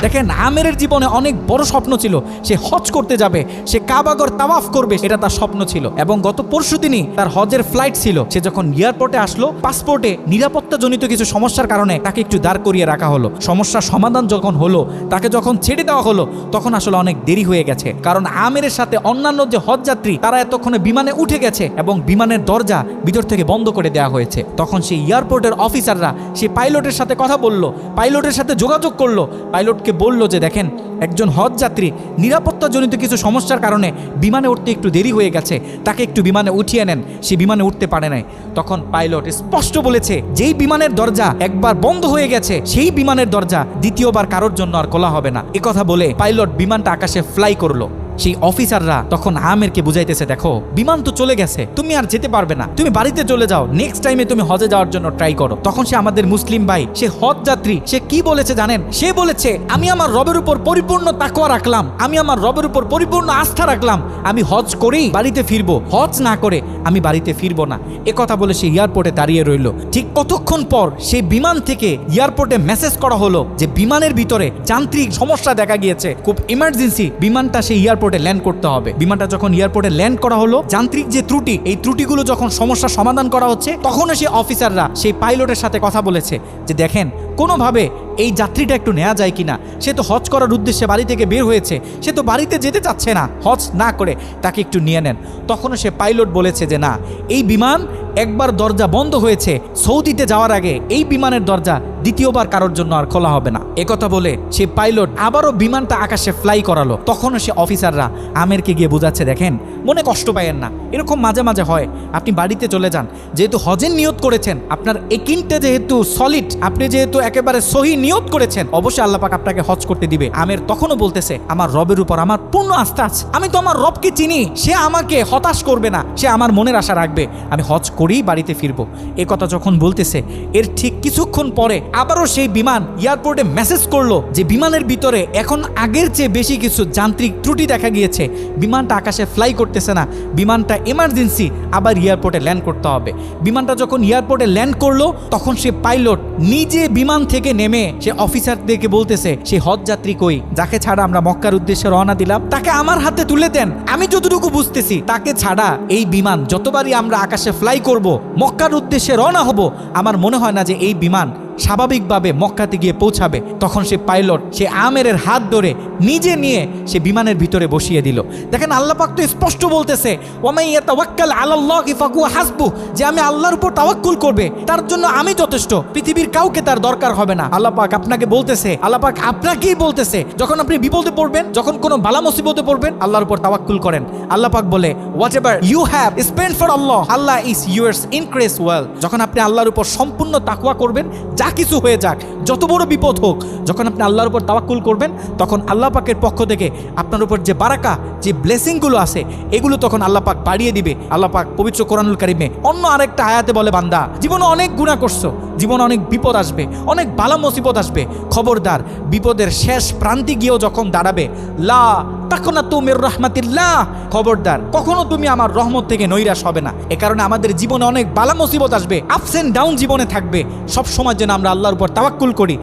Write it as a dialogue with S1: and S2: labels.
S1: দেখেন আমেরের জীবনে অনেক বড় স্বপ্ন ছিল, সে হজ করতে যাবে, সে কাবাগর তাওয়াফ করবে, এটা তার স্বপ্ন ছিল। এবং গত পরশুদিনই তার হজের ফ্লাইট ছিল। সে যখন এয়ারপোর্টে আসলো, পাসপোর্টে নিরাপত্তাজনিত কিছু সমস্যার কারণে তাকে একটু দাঁড় করিয়ে রাখা হলো। সমস্যার সমাধান যখন হলো, তাকে যখন ছেড়ে দেওয়া হলো, তখন আসলে অনেক দেরি হয়ে গেছে। কারণ আমেরের সাথে অন্যান্য যে হজ যাত্রী তারা এতক্ষণে বিমানে উঠে গেছে এবং বিমানের দরজা ভিতর থেকে বন্ধ করে দেওয়া হয়েছে। তখন সেই এয়ারপোর্টের অফিসাররা সেই পাইলটের সাথে কথা বলল, পাইলটের সাথে যোগাযোগ করলো, পাইলটকে বলল যে দেখেন একজন হজ যাত্রী নিরাপত্তাজনিত কিছু সমস্যার কারণে বিমানে উঠতে একটু দেরি হয়ে গেছে, তাকে একটু বিমানে উঠিয়ে নেন, সে বিমানে উঠতে পারে নাই। তখন পাইলট স্পষ্ট বলেছে যেই বিমানের দরজা একবার বন্ধ হয়ে গেছে সেই বিমানের দরজা দ্বিতীয়বার কারোর জন্য আর খোলা হবে না। একথা বলে পাইলট বিমানটা আকাশে ফ্লাই করলো। সেই অফিসাররা তখন আমেরকে বুঝাইতেছে, দেখো বিমান তো চলে গেছে, তুমি আর যেতে পারবে না, তুমি বাড়িতে চলে যাও, নেক্সট টাইমে তুমি হজে যাওয়ার জন্য ট্রাই করো। তখন সে আমাদের মুসলিম ভাই, সে হজ যাত্রী, সে কি বলেছে জানেন? সে বলেছে আমি আমার রবের উপর পরিপূর্ণ তাকওয়া রাখলাম, আমি আমার রবের উপর পরিপূর্ণ আস্থা রাখলাম, আমি হজ করেই বাড়িতে ফিরবো, হজ না করে আমি বাড়িতে ফিরবো না। কথা বলে সে এয়ারপোর্টে দাঁড়িয়ে রইল। ঠিক কতক্ষণ পর সেই বিমান থেকে এয়ারপোর্টে মেসেজ করা হলো যে বিমানের ভিতরে যান্ত্রিক সমস্যা দেখা গিয়েছে, খুব ইমার্জেন্সি, বিমানটা সেই এয়ারপোর্টে ল্যান্ড করতে হবে। বিমানটা যখন এয়ারপোর্টে ল্যান্ড করা হলো, যান্ত্রিক যে ত্রুটি, এই ত্রুটিগুলো যখন সমস্যার সমাধান করা হচ্ছে, তখন সেই অফিসাররা সেই পাইলটের সাথে কথা বলেছে যে দেখেন কোনোভাবে এই যাত্রীটা একটু নেওয়া যায় কিনা, সে তো হজ করার উদ্দেশ্যে বাড়ি থেকে বের হয়েছে, সে তো বাড়িতে যেতে চাচ্ছে না, হজ না করে তাকে একটু নিয়ে নেন। তখনও সে পাইলট বলেছে যে না, এই বিমান একবার দরজা বন্ধ হয়েছে, সৌদিতে যাওয়ার আগে এই বিমানের দরজা দ্বিতীয়বার কারোর জন্য আর খোলা হবে না। একথা বলে সে পাইলট আবারও বিমানটা আকাশে ফ্লাই করালো। তখনও সে অফিসাররা আমেরকে গিয়ে বোঝাচ্ছে দেখেন মনে কষ্ট পাইয়েন না, এরকম মাঝে মাঝে হয়, আপনি বাড়িতে চলে যান, যেহেতু হজের নিয়ত করেছেন, আপনার একিনটা যেহেতু সলিড, আপনি যেহেতু একেবারে সহি নিয়ত করেছেন, অবশ্যই আল্লাহ পাক আপনাকে হজ করতে দিবে। আমের তখনও বলতেছে আমার রবের উপর আমার পূর্ণ আস্থা আছে, আমি তো আমার রবকে চিনি, সে আমাকে হতাশ করবে না, সে আমার মনের আশা রাখবে, আমি হজ করেই বাড়িতে ফিরবো। এ কথা যখন বলতেছে, এর ঠিক কিছুক্ষণ পরে আবারও সেই বিমান এয়ারপোর্টে মেসেজ করলো যে বিমানের ভিতরে এখন আগের চেয়ে বেশি কিছু যান্ত্রিক ত্রুটি দেখা গিয়েছে, বিমানটা আকাশে ফ্লাই করতেছে না, বিমানটা এমার্জেন্সি, আবার এয়ারপোর্টে ল্যান্ড করতে হবে। বিমানটা যখন এয়ারপোর্টে ল্যান্ড করলো, তখন সে পাইলট নিজে বিমান থেকে নেমে সে অফিসারদেরকে বলতেছে সে হজ যাত্রী কই, যাকে ছাড়া আমরা মক্কার উদ্দেশ্যে রওনা দিলাম, তাকে আমার হাতে তুলে দেন। আমি যতটুকু বুঝতেছি তাকে ছাড়া এই বিমান যতবারই আমরা আকাশে ফ্লাই করব, মক্কার উদ্দেশ্যে রওনা হব, আমার মনে হয় না যে এই বিমান স্বাভাবিকভাবে মক্কাতে গিয়ে পৌঁছাবে। তখন সে পাইলট সে আমেরের হাত ধরে নিজে নিয়ে সে বিমানের ভিতরে বসিয়ে দিল। দেখেন আল্লাহ পাক তো স্পষ্ট বলতেছে ওয়ামাই ইয়াতাওয়াক্কাল আলাল্লাহি ফাহুয়া হাসবুহ, যে আমি আল্লাহর উপর তাওয়াক্কুল করবে তার জন্য আমি যথেষ্ট, পৃথিবীর কাউকে তার দরকার হবে না। আল্লাহ পাক আপনাকে বলতেছে, আল্লাহ পাক আপনাকেই বলতেছে যখন আপনি বিপদে পড়বেন, যখন কোনো বালা মুসিবতে পড়বেন, আল্লাহর উপর তাওয়াক্কুল করেন। আল্লাহ পাক বলে whatever you have spent for Allah, Allah is yours increase well. যখন আপনি আল্লাহর উপর সম্পূর্ণ তাকওয়া করবেন, যা কিছু হয়ে যাক, যত বড় বিপদ হোক, যখন আপনি আল্লাহর উপর তাওয়াক্কুল করবেন, তখন আল্লাহ পাকের পক্ষ থেকে আপনার উপর যে বারাকা, যে ব্লেসিংগুলো আছে, এগুলো তখন আল্লাহ পাক বাড়িয়ে দিবে। আল্লাহ পাক পবিত্র কোরআনুল কারিমে অন্য আরেকটা আয়াতে বলে, বান্দা জীবনে অনেক গুনাহ করছো, জীবনে অনেক বিপদ আসবে, অনেক বালা মুসিবত আসবে, খবরদার বিপদের শেষ প্রান্তে গিয়েও যখন দাঁড়াবে, লা তাকনাতু মির রাহমাতিল্লাহ, খবরদার কখনো তুমি আমার রহমত থেকে নৈরাশ হবে না। এ কারণে আমাদের জীবনে অনেক বালা মুসিবত আসবে, আপস এন্ড ডাউন জীবনে থাকবে, সব সময় যেন আমরা আল্লাহর উপর তাওয়াক্কুল করি।